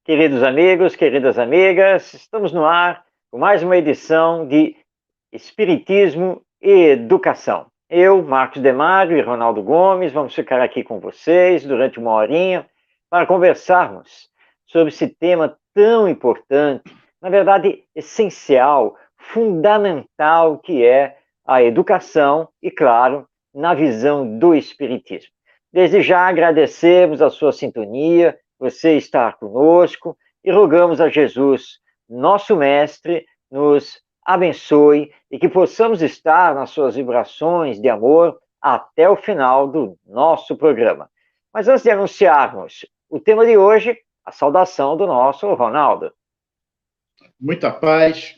Queridos amigos, queridas amigas, estamos no ar com mais uma edição de Espiritismo e Educação. Eu, Marcos Demário e Ronaldo Gomes, vamos ficar aqui com vocês durante uma horinha para conversarmos sobre esse tema tão importante, na verdade essencial, fundamental, que é a educação e, claro, na visão do Espiritismo. Desde já agradecemos a sua sintonia, você estar conosco, e rogamos a Jesus, nosso Mestre, nos abençoe e que possamos estar nas suas vibrações de amor até o final do nosso programa. Mas antes de anunciarmos o tema de hoje, a saudação do nosso Ronaldo. Muita paz,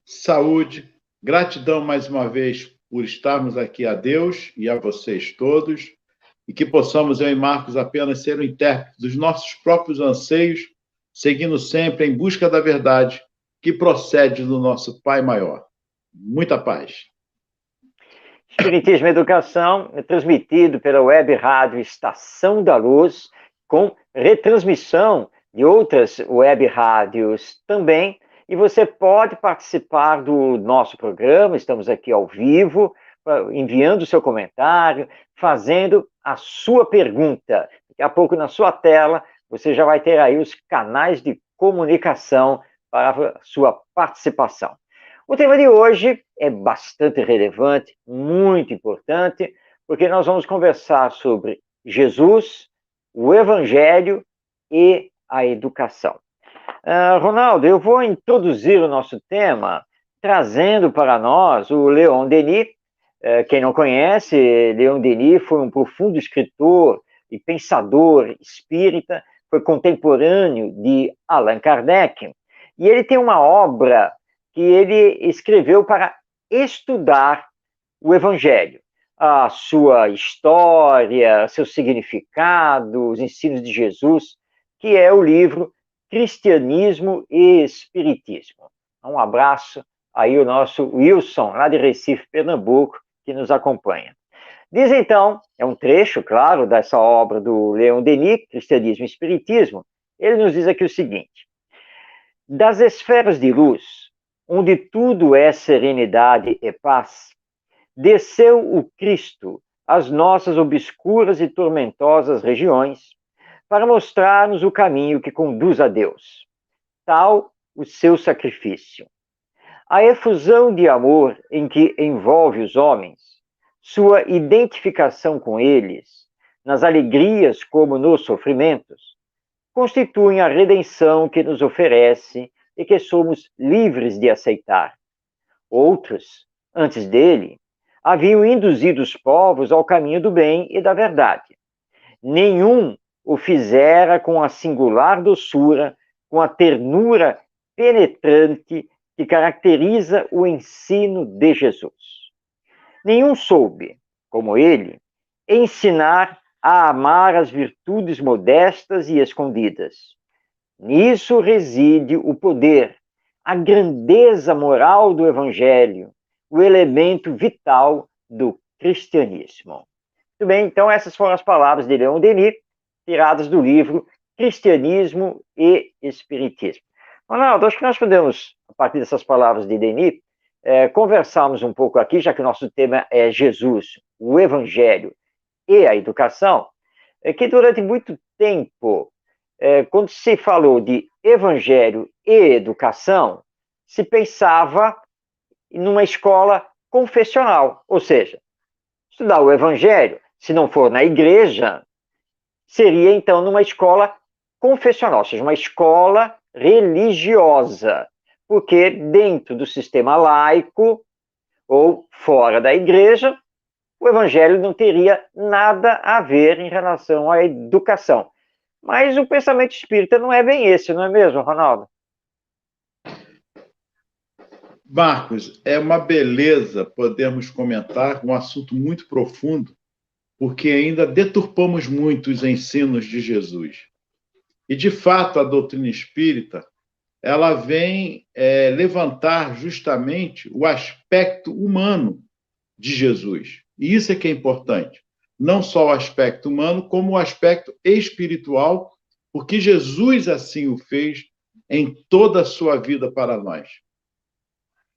saúde, gratidão mais uma vez por estarmos aqui a Deus e a vocês todos, e que possamos, eu e Marcos, apenas ser o intérprete dos nossos próprios anseios, seguindo sempre em busca da verdade que procede do nosso Pai Maior. Muita paz. Espiritismo e Educação é transmitido pela web rádio Estação da Luz, com retransmissão de outras web rádios também, e você pode participar do nosso programa, estamos aqui ao vivo, enviando o seu comentário, fazendo a sua pergunta. Daqui a pouco na sua tela você já vai ter aí os canais de comunicação para a sua participação. O tema de hoje é bastante relevante, muito importante, porque nós vamos conversar sobre Jesus, o Evangelho e a educação. Ronaldo, eu vou introduzir o nosso tema trazendo para nós o Leon Denis. Quem não conhece, Leon Denis foi um profundo escritor e pensador espírita, foi contemporâneo de Allan Kardec, e ele tem uma obra que ele escreveu para estudar o Evangelho, a sua história, seu significado, os ensinos de Jesus, que é o livro Cristianismo e Espiritismo. Um abraço aí o nosso Wilson, lá de Recife, Pernambuco, que nos acompanha. Diz então, é um trecho, claro, dessa obra do Leon Denis, Cristianismo e Espiritismo. Ele nos diz aqui o seguinte: das esferas de luz, onde tudo é serenidade e paz, desceu o Cristo às nossas obscuras e tormentosas regiões para mostrar-nos o caminho que conduz a Deus. Tal o seu sacrifício. A efusão de amor em que envolve os homens, sua identificação com eles, nas alegrias como nos sofrimentos, constituem a redenção que nos oferece e que somos livres de aceitar. Outros, antes dele, haviam induzido os povos ao caminho do bem e da verdade. Nenhum o fizera com a singular doçura, com a ternura penetrante que caracteriza o ensino de Jesus. Nenhum soube, como ele, ensinar a amar as virtudes modestas e escondidas. Nisso reside o poder, a grandeza moral do Evangelho, o elemento vital do cristianismo. Muito bem, então essas foram as palavras de Leon Denis, tiradas do livro Cristianismo e Espiritismo. Ronaldo, acho que nós podemos, a partir dessas palavras de Denis, conversarmos um pouco aqui, já que o nosso tema é Jesus, o Evangelho e a educação, que durante muito tempo, quando se falou de Evangelho e educação, se pensava numa escola confessional, ou seja, estudar o Evangelho, se não for na igreja, seria então numa escola confessional, ou seja, uma escola religiosa, porque dentro do sistema laico ou fora da igreja, o Evangelho não teria nada a ver em relação à educação. Mas o pensamento espírita não é bem esse, não é mesmo, Ronaldo? Marcos, é uma beleza podermos comentar um assunto muito profundo, porque ainda deturpamos muito os ensinos de Jesus. E, de fato, a doutrina espírita, ela vem levantar justamente o aspecto humano de Jesus. E isso é que é importante. não só o aspecto humano, como o aspecto espiritual, porque Jesus assim o fez em toda a sua vida para nós.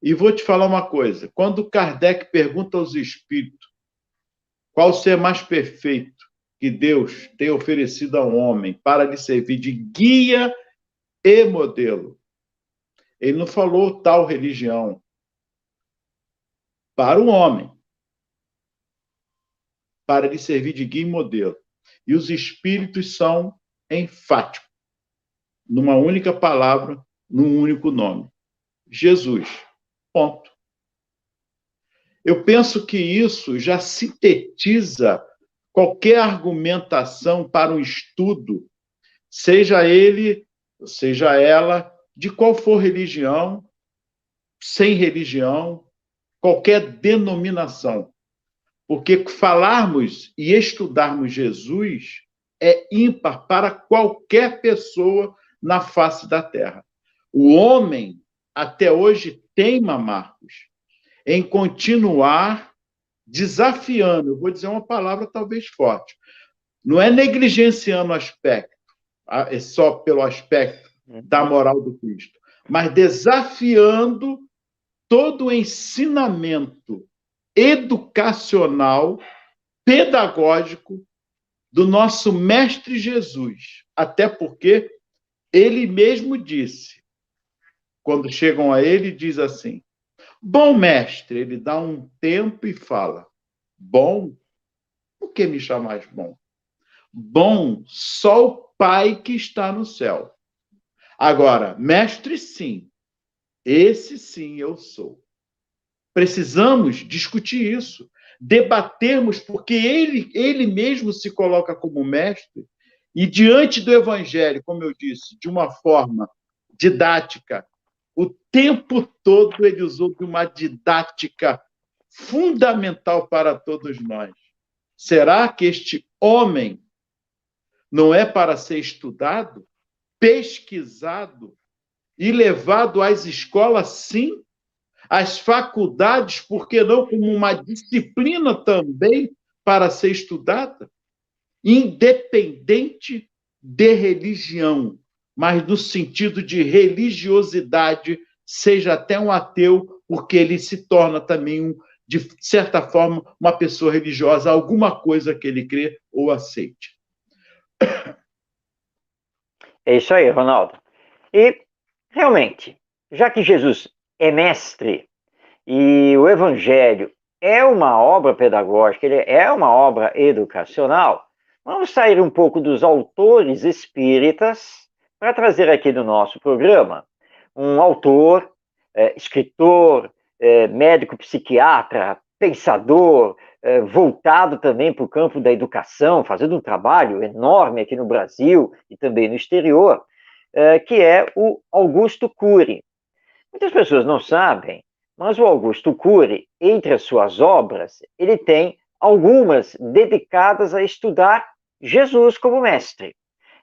E vou te falar uma coisa: quando Kardec pergunta aos espíritos qual ser mais perfeito que Deus tem oferecido ao homem para lhe servir de guia e modelo, ele não falou tal religião para o homem, para lhe servir de guia e modelo. E os espíritos são enfáticos, numa única palavra, num único nome: Jesus. Ponto. Eu penso que isso já sintetiza qualquer argumentação para um estudo, seja ele, seja ela, de qual for religião, sem religião, qualquer denominação. Porque falarmos e estudarmos Jesus é ímpar para qualquer pessoa na face da Terra. O homem, até hoje, teima, Marcos, em continuar desafiando, eu vou dizer uma palavra talvez forte, não é negligenciando o aspecto, é só pelo aspecto da moral do Cristo, mas desafiando todo o ensinamento educacional, pedagógico do nosso Mestre Jesus. Até porque ele mesmo disse, quando chegam a ele, diz assim: bom mestre, ele dá um tempo e fala: bom? Por que me chamais bom? Bom, só o Pai que está no céu. Agora, mestre, sim, esse sim eu sou. Precisamos discutir isso, debatermos, porque ele mesmo se coloca como mestre, e diante do Evangelho, como eu disse, de uma forma didática, o tempo todo ele usou de uma didática fundamental para todos nós. Será que este homem não é para ser estudado, pesquisado e levado às escolas, sim? Às faculdades, por que não como uma disciplina também para ser estudada? Independente de religião, mas no sentido de religiosidade, seja até um ateu, porque ele se torna também, de certa forma, uma pessoa religiosa, alguma coisa que ele crê ou aceite. É isso aí, Ronaldo. E, realmente, já que Jesus é mestre e o Evangelho é uma obra pedagógica, ele é uma obra educacional, vamos sair um pouco dos autores espíritas para trazer aqui no nosso programa um autor, escritor, médico psiquiatra, pensador, voltado também para o campo da educação, fazendo um trabalho enorme aqui no Brasil e também no exterior, que é o Augusto Cury. Muitas pessoas não sabem, mas o Augusto Cury, entre as suas obras, ele tem algumas dedicadas a estudar Jesus como mestre.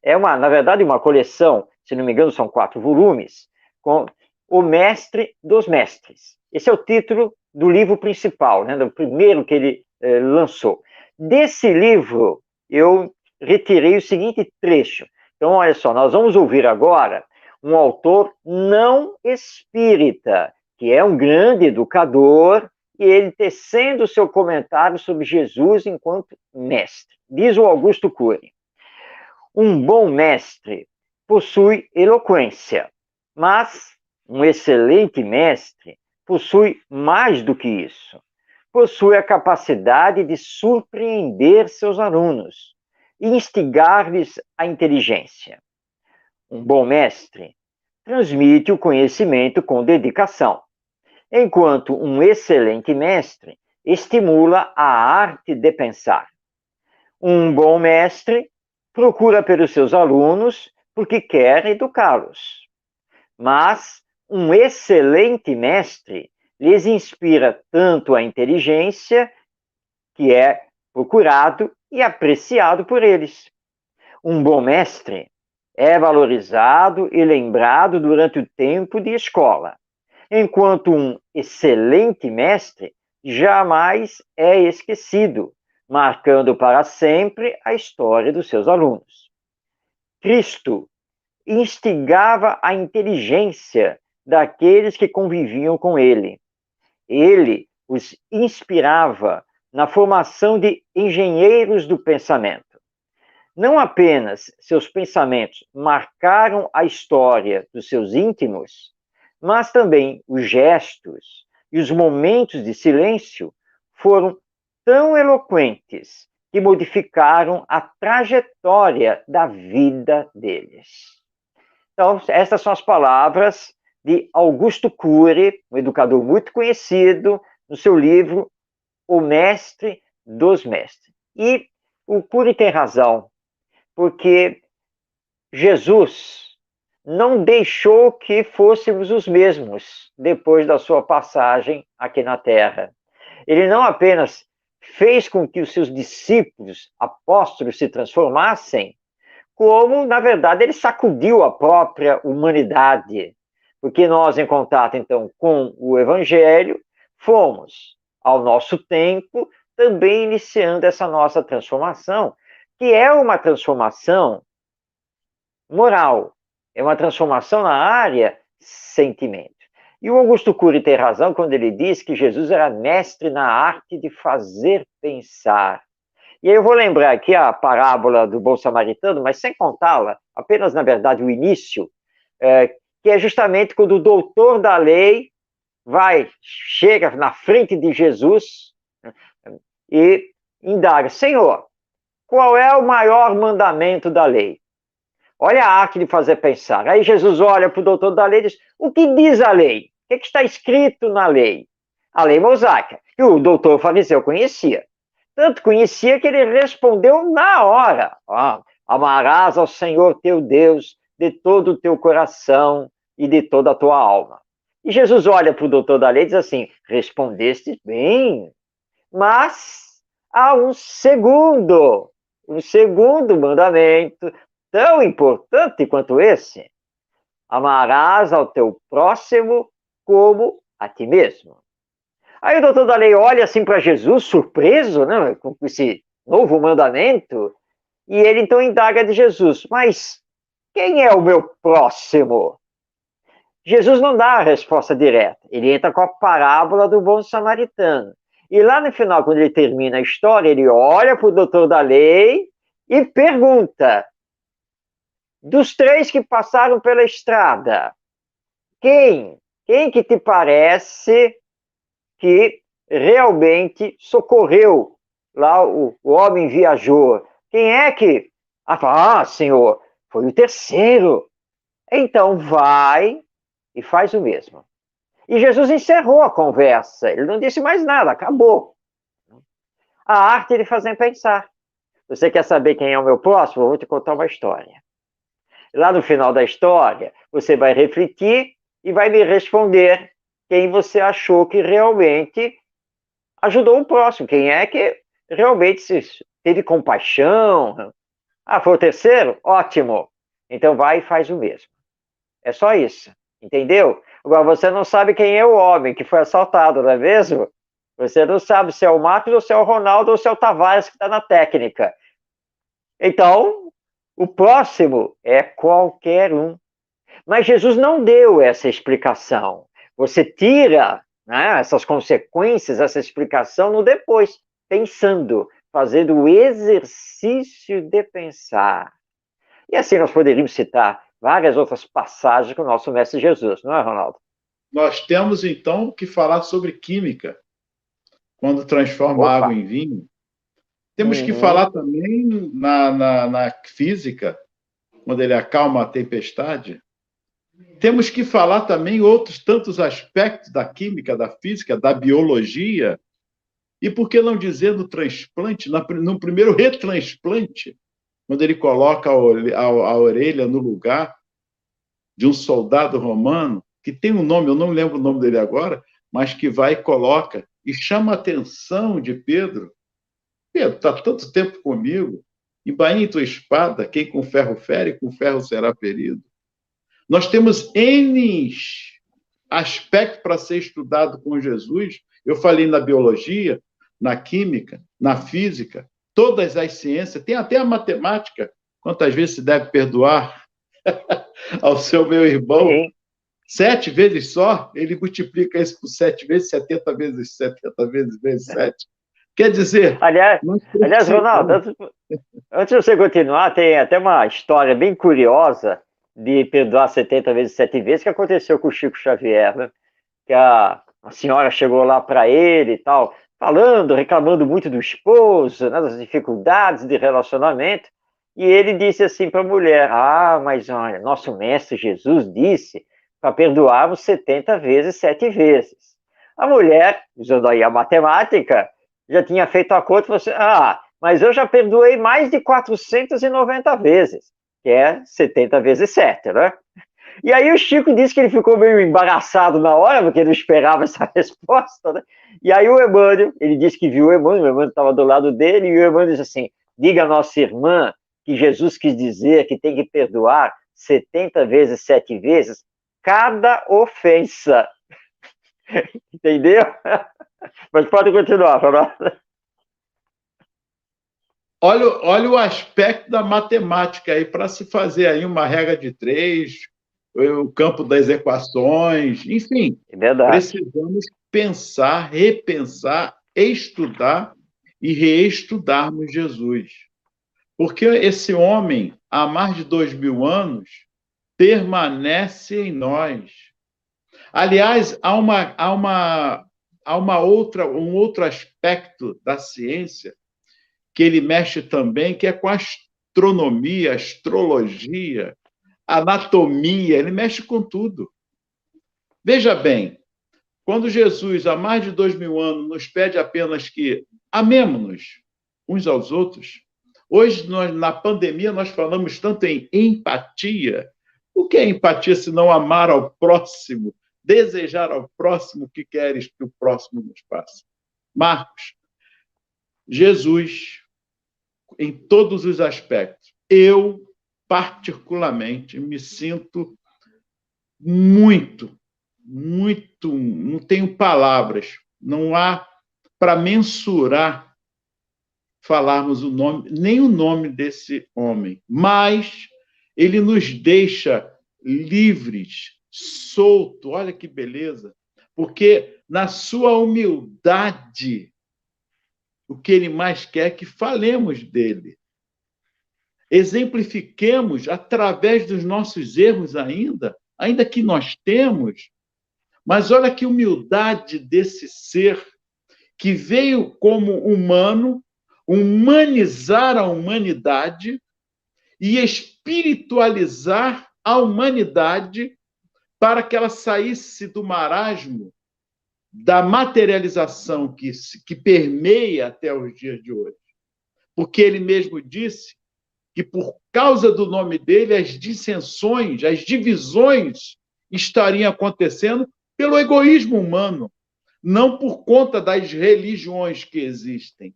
É na verdade, uma coleção, se não me engano, são 4 volumes, com O Mestre dos Mestres. Esse é o título do livro principal, né, do primeiro que ele lançou. Desse livro, eu retirei o seguinte trecho. Então, olha só, nós vamos ouvir agora um autor não espírita, que é um grande educador, e ele tecendo seu comentário sobre Jesus enquanto mestre. Diz o Augusto Cury: um bom mestre possui eloquência, mas um excelente mestre possui mais do que isso. Possui a capacidade de surpreender seus alunos e instigar-lhes a inteligência. Um bom mestre transmite o conhecimento com dedicação, enquanto um excelente mestre estimula a arte de pensar. Um bom mestre procura pelos seus alunos porque quer educá-los. Mas um excelente mestre lhes inspira tanto a inteligência, que é procurado e apreciado por eles. Um bom mestre é valorizado e lembrado durante o tempo de escola, enquanto um excelente mestre jamais é esquecido marcando para sempre a história dos seus alunos. Cristo instigava a inteligência daqueles que conviviam com ele. Ele os inspirava na formação de engenheiros do pensamento. Não apenas seus pensamentos marcaram a história dos seus íntimos, mas também os gestos e os momentos de silêncio foram tão eloquentes que modificaram a trajetória da vida deles. Então, essas são as palavras de Augusto Cury, um educador muito conhecido, no seu livro O Mestre dos Mestres. E o Cury tem razão, porque Jesus não deixou que fôssemos os mesmos depois da sua passagem aqui na Terra. Ele não apenas fez com que os seus discípulos, apóstolos, se transformassem, como, na verdade, ele sacudiu a própria humanidade. Porque nós, em contato, então, com o Evangelho, fomos, ao nosso tempo, também iniciando essa nossa transformação, que é uma transformação moral, é uma transformação na área sentimento. E o Augusto Cury tem razão quando ele diz que Jesus era mestre na arte de fazer pensar. E aí eu vou lembrar aqui a parábola do bom samaritano, mas sem contá-la, apenas, na verdade, o início, que é justamente quando o doutor da lei chega na frente de Jesus e indaga: Senhor, qual é o maior mandamento da lei? Olha a arte de fazer pensar. Aí Jesus olha para o doutor da lei e diz: o que diz a lei? O que está escrito na lei? A lei mosaica. E o doutor fariseu conhecia. Tanto conhecia que ele respondeu na hora: amarás ao Senhor teu Deus de todo o teu coração e de toda a tua alma. E Jesus olha para o doutor da lei e diz assim: respondeste bem, mas há um segundo mandamento tão importante quanto esse: amarás ao teu próximo como a ti mesmo. Aí o doutor da lei olha assim para Jesus, surpreso, né, com esse novo mandamento, e ele então indaga de Jesus: mas quem é o meu próximo? Jesus não dá a resposta direta, ele entra com a parábola do bom samaritano. E lá no final, quando ele termina a história, ele olha para o doutor da lei e pergunta: dos três que passaram pela estrada, quem que te parece que realmente socorreu lá o homem viajor? Quem é que... senhor, foi o terceiro. Então vai e faz o mesmo. E Jesus encerrou a conversa, ele não disse mais nada, acabou. A arte de fazer pensar. Você quer saber quem é o meu próximo? Eu vou te contar uma história. Lá no final da história, você vai refletir e vai me responder quem você achou que realmente ajudou o próximo, quem é que realmente teve compaixão. Foi o terceiro? Ótimo! Então vai e faz o mesmo. É só isso, entendeu? Agora, você não sabe quem é o homem que foi assaltado, não é mesmo? Você não sabe se é o Marcos ou se é o Ronaldo ou se é o Tavares que está na técnica. Então, o próximo é qualquer um. Mas Jesus não deu essa explicação. Você tira, né, essas consequências, essa explicação no depois, pensando, fazendo o exercício de pensar. E assim nós poderíamos citar várias outras passagens com o nosso Mestre Jesus, não é, Ronaldo? Nós temos, então, que falar sobre química, quando transforma a água em vinho. Temos que falar também na física, quando ele acalma a tempestade. Temos que falar também outros tantos aspectos da química, da física, da biologia. E por que não dizer no transplante, no primeiro retransplante, quando ele coloca a orelha no lugar de um soldado romano, que tem um nome, eu não lembro o nome dele agora, mas que vai e coloca, e chama a atenção de Pedro. Pedro, está tanto tempo comigo, embainha tua espada, quem com ferro fere, com ferro será ferido. Nós temos N aspectos para ser estudado com Jesus. Eu falei na biologia, na química, na física, todas as ciências, tem até a matemática. Quantas vezes se deve perdoar ao seu meu irmão? Sim. 7 vezes só, ele multiplica isso por 7 vezes, 70 vezes 70 vezes 7. Quer dizer, Aliás, Ronaldo, antes de você continuar, tem até uma história bem curiosa de perdoar 70 vezes 7 vezes que aconteceu com o Chico Xavier, né? Que a senhora chegou lá para ele e tal, falando, reclamando muito do esposo, né, das dificuldades de relacionamento, e ele disse assim para a mulher: ah, mas olha, nosso mestre Jesus disse para perdoarmos 70 vezes 7 vezes. A mulher, usando aí a matemática, já tinha feito a conta e falou assim: ah, mas eu já perdoei mais de 490 vezes, que é 70 vezes 7, né? E aí o Chico disse que ele ficou meio embaraçado na hora, porque não esperava essa resposta, né? E aí o Emmanuel, ele disse que viu o Emmanuel estava do lado dele, e o Emmanuel disse assim: diga à nossa irmã que Jesus quis dizer que tem que perdoar 70 vezes, 7 vezes, cada ofensa. Entendeu? Mas pode continuar, Fernando. Olha o aspecto da matemática aí, para se fazer aí uma regra de 3, o campo das equações, enfim. É verdade. Precisamos pensar, repensar, estudar e reestudarmos Jesus. Porque esse homem, há mais de 2000 anos, permanece em nós. Aliás, há um outro aspecto da ciência que ele mexe também, que é com a astronomia, astrologia, anatomia, ele mexe com tudo. Veja bem, quando Jesus, há mais de 2000 anos, nos pede apenas que amemos-nos uns aos outros, hoje, na pandemia, nós falamos tanto em empatia. O que é empatia se não amar ao próximo, desejar ao próximo o que queres que o próximo nos faça? Marcos, Jesus, em todos os aspectos, eu, particularmente, me sinto muito, não tenho palavras, não há para mensurar, falarmos o nome, nem o nome desse homem, mas ele nos deixa livres, solto, olha que beleza, porque na sua humildade, o que ele mais quer é que falemos dele. Exemplifiquemos através dos nossos erros ainda que nós temos, mas olha que humildade desse ser que veio como humano, humanizar a humanidade e espiritualizar a humanidade para que ela saísse do marasmo da materialização que permeia até os dias de hoje. Porque ele mesmo disse que, por causa do nome dele, as dissensões, as divisões estariam acontecendo pelo egoísmo humano, não por conta das religiões que existem,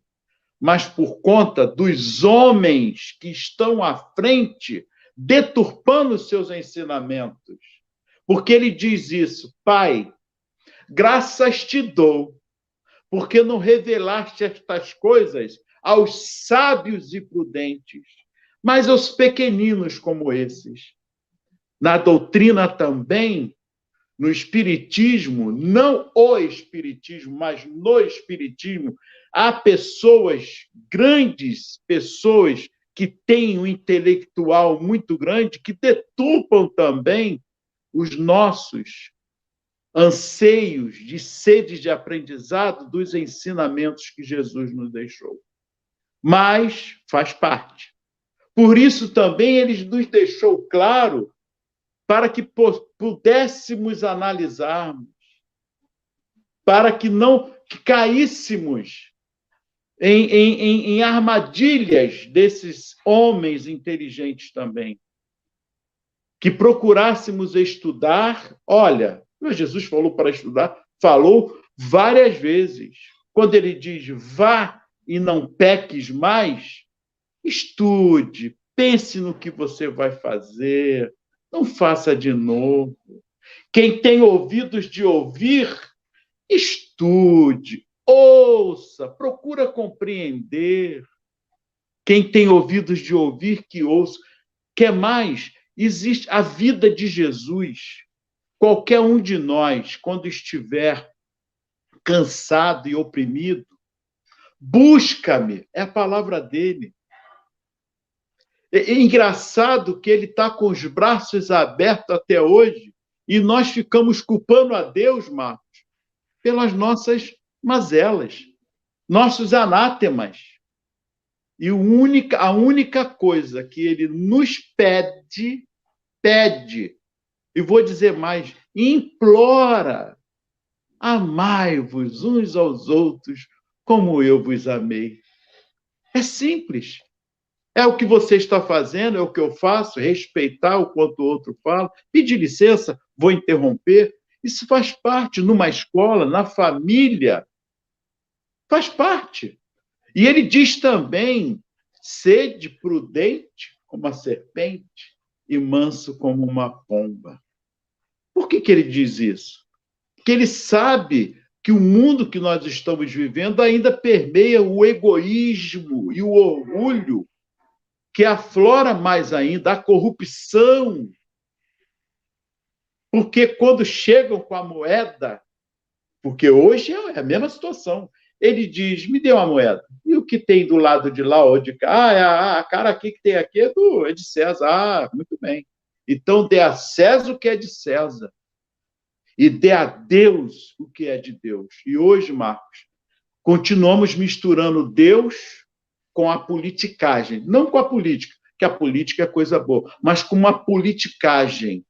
mas por conta dos homens que estão à frente, deturpando seus ensinamentos. Porque ele diz isso: Pai, graças te dou, porque não revelaste estas coisas aos sábios e prudentes, mas aos pequeninos como esses. Na doutrina também, no Espiritismo, não o Espiritismo, mas no Espiritismo, há pessoas, grandes pessoas, que têm um intelectual muito grande, que deturpam também os nossos anseios de sede de aprendizado dos ensinamentos que Jesus nos deixou. Mas faz parte. Por isso também ele nos deixou claro para que pudéssemos analisarmos, para que não caíssemos em armadilhas desses homens inteligentes também, que procurássemos estudar. Olha, Jesus falou para estudar, falou várias vezes. Quando ele diz vá e não peques mais, estude, pense no que você vai fazer, não faça de novo. Quem tem ouvidos de ouvir, estude, ouça, procura compreender. Quem tem ouvidos de ouvir, que ouça. Quer mais? Existe a vida de Jesus. Qualquer um de nós, quando estiver cansado e oprimido, busca-me, é a palavra dele. É engraçado que ele está com os braços abertos até hoje e nós ficamos culpando a Deus, Marcos, pelas nossas mazelas, nossos anátemas. E a única coisa que ele nos pede, e vou dizer mais, implora: amai-vos uns aos outros como eu vos amei. É simples. É o que você está fazendo, é o que eu faço, respeitar o quanto o outro fala, pedir licença, vou interromper. Isso faz parte numa escola, na família, faz parte. E ele diz também: sede prudente como a serpente e manso como uma pomba. Por que ele diz isso? Porque ele sabe que o mundo que nós estamos vivendo ainda permeia o egoísmo e o orgulho, que aflora mais ainda a corrupção. Porque quando chegam com a moeda, porque hoje é a mesma situação, ele diz: me dê uma moeda. E o que tem do lado de lá ou de cá? A cara aqui que tem aqui é de César. Ah, muito bem. Então dê a César o que é de César. E dê a Deus o que é de Deus. E hoje, Marcos, continuamos misturando Deus com a politicagem. Não com a política, que a política é coisa boa, mas com uma politicagem.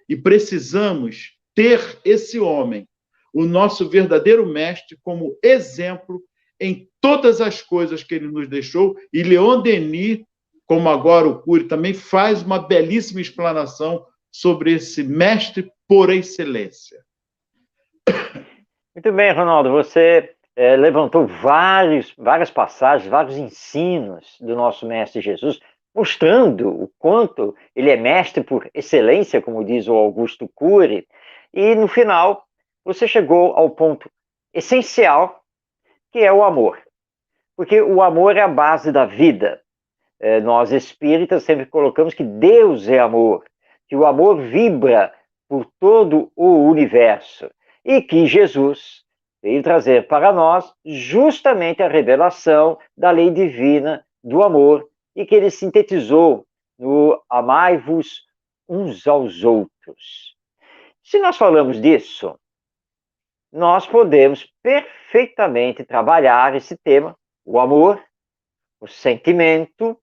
E precisamos ter esse homem, o nosso verdadeiro mestre, como exemplo em todas as coisas que ele nos deixou. E Leon Denis, como agora o Cury, também faz uma belíssima explanação sobre esse mestre por excelência. Muito bem, Ronaldo, você levantou várias passagens, vários ensinos do nosso Mestre Jesus, mostrando o quanto ele é mestre por excelência, como diz o Augusto Cury, e no final você chegou ao ponto essencial, que é o amor. Porque o amor é a base da vida. Nós espíritas sempre colocamos que Deus é amor, que o amor vibra por todo o universo e que Jesus veio trazer para nós justamente a revelação da lei divina do amor e que ele sintetizou no amai-vos uns aos outros. Se nós falamos disso, nós podemos perfeitamente trabalhar esse tema, o amor, o sentimento,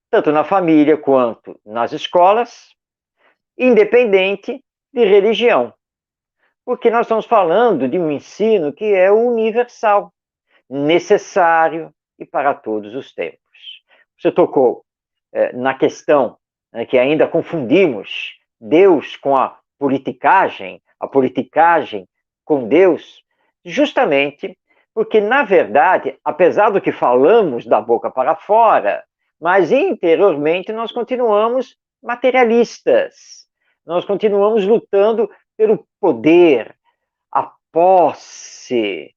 tanto na família quanto nas escolas, independente de religião. Porque nós estamos falando de um ensino que é universal, necessário e para todos os tempos. Você tocou na questão que ainda confundimos Deus com a politicagem com Deus, justamente porque, na verdade, apesar do que falamos da boca para fora, mas interiormente nós continuamos materialistas, nós continuamos lutando pelo poder, a posse,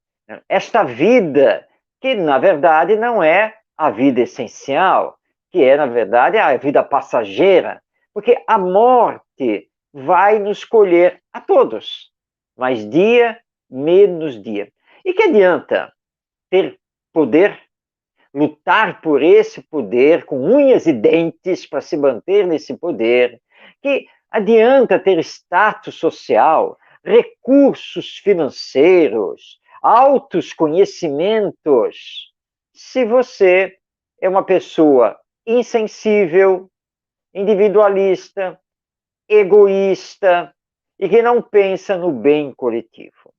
esta vida que, na verdade, não é a vida essencial, que é, na verdade, a vida passageira, porque a morte vai nos colher a todos, mais dia, menos dia. E que adianta ter poder, lutar por esse poder com unhas e dentes para se manter nesse poder? Que adianta ter status social, recursos financeiros, altos conhecimentos, se você é uma pessoa insensível, individualista, egoísta e que não pensa no bem coletivo?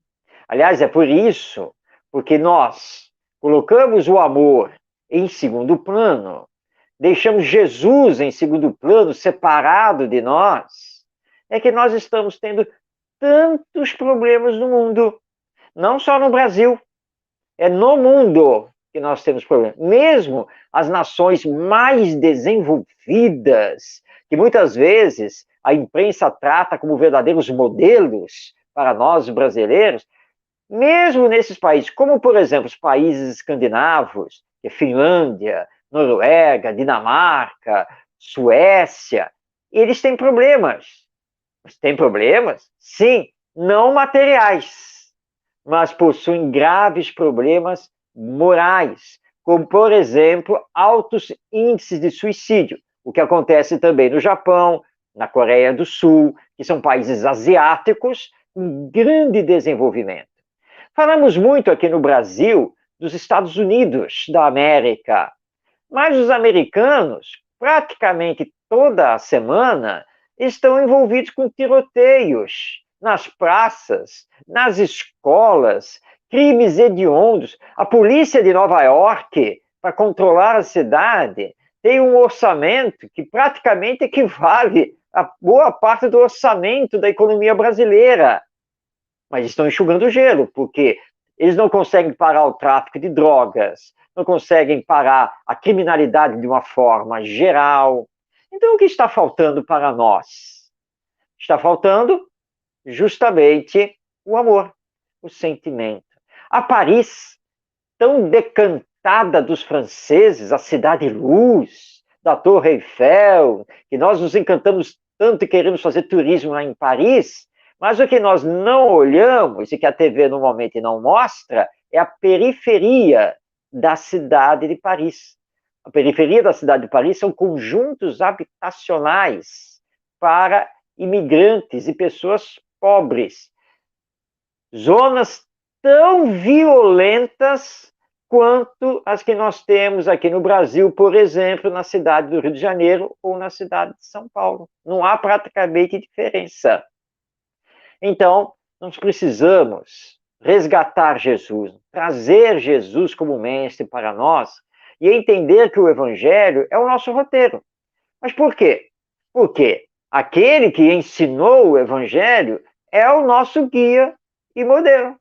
Aliás, é por isso, porque nós colocamos o amor em segundo plano, deixamos Jesus em segundo plano, separado de nós, é que nós estamos tendo tantos problemas no mundo, não só no Brasil, é no mundo que nós temos problemas. Mesmo as nações mais desenvolvidas, que muitas vezes a imprensa trata como verdadeiros modelos para nós brasileiros, mesmo nesses países, como, por exemplo, os países escandinavos, que é Finlândia, Noruega, Dinamarca, Suécia, eles têm problemas. Mas têm problemas? Sim, não materiais, mas possuem graves problemas morais, como, por exemplo, altos índices de suicídio, o que acontece também no Japão, na Coreia do Sul, que são países asiáticos com grande desenvolvimento. Falamos muito aqui no Brasil dos Estados Unidos da América, mas os americanos, praticamente toda a semana, estão envolvidos com tiroteios nas praças, nas escolas, crimes hediondos. A polícia de Nova York, para controlar a cidade, tem um orçamento que praticamente equivale a boa parte do orçamento da economia brasileira. Mas estão enxugando gelo, porque eles não conseguem parar o tráfico de drogas, não conseguem parar a criminalidade de uma forma geral. Então, o que está faltando para nós? Está faltando justamente o amor, o sentimento. A Paris, tão decantada dos franceses, a cidade luz, da Torre Eiffel, que nós nos encantamos tanto e queremos fazer turismo lá em Paris, mas o que nós não olhamos e que a TV normalmente não mostra é a periferia da cidade de Paris. A periferia da cidade de Paris são conjuntos habitacionais para imigrantes e pessoas pobres. Zonas tão violentas quanto as que nós temos aqui no Brasil, por exemplo, na cidade do Rio de Janeiro ou na cidade de São Paulo. Não há praticamente diferença. Então, nós precisamos resgatar Jesus, trazer Jesus como mestre para nós e entender que o Evangelho é o nosso roteiro. Mas por quê? Porque aquele que ensinou o Evangelho é o nosso guia e modelo.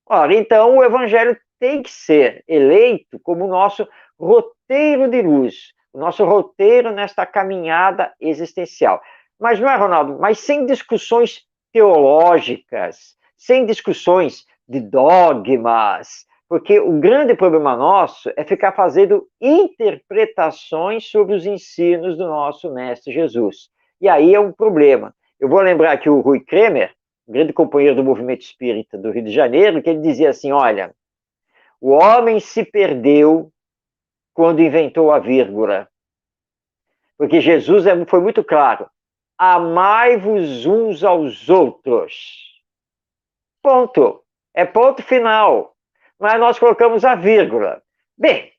Ora, então o Evangelho tem que ser eleito como o nosso roteiro de luz, o nosso roteiro nesta caminhada existencial. Mas não é, Ronaldo? Mas sem discussões teológicas, sem discussões de dogmas, porque o grande problema nosso é ficar fazendo interpretações sobre os ensinos do nosso Mestre Jesus. E aí é um problema. Eu vou lembrar aqui o Rui Kremer, grande companheiro do movimento espírita do Rio de Janeiro, que ele dizia assim, olha, o homem se perdeu quando inventou a vírgula. Porque Jesus foi muito claro, amai-vos uns aos outros. Ponto. É ponto final. Mas nós colocamos a vírgula. Bem,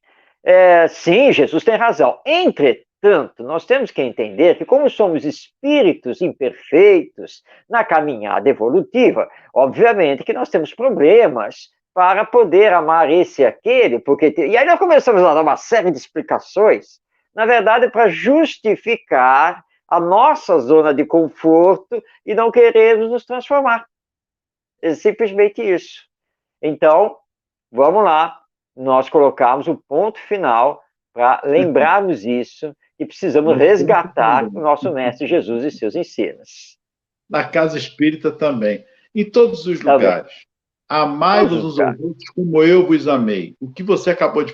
sim, Jesus tem razão. Entretanto, nós temos que entender que, como somos espíritos imperfeitos na caminhada evolutiva, obviamente que nós temos problemas para poder amar esse e aquele, porque... E aí nós começamos a dar uma série de explicações, na verdade, para justificar a nossa zona de conforto e não queremos nos transformar. É simplesmente isso. Então, vamos lá, nós colocamos o ponto final para lembrarmos isso e precisamos resgatar o nosso Mestre Jesus e seus ensinos. Na casa espírita também. Em todos os lugares. Amai-vos uns aos outros como eu vos amei. O que você acabou de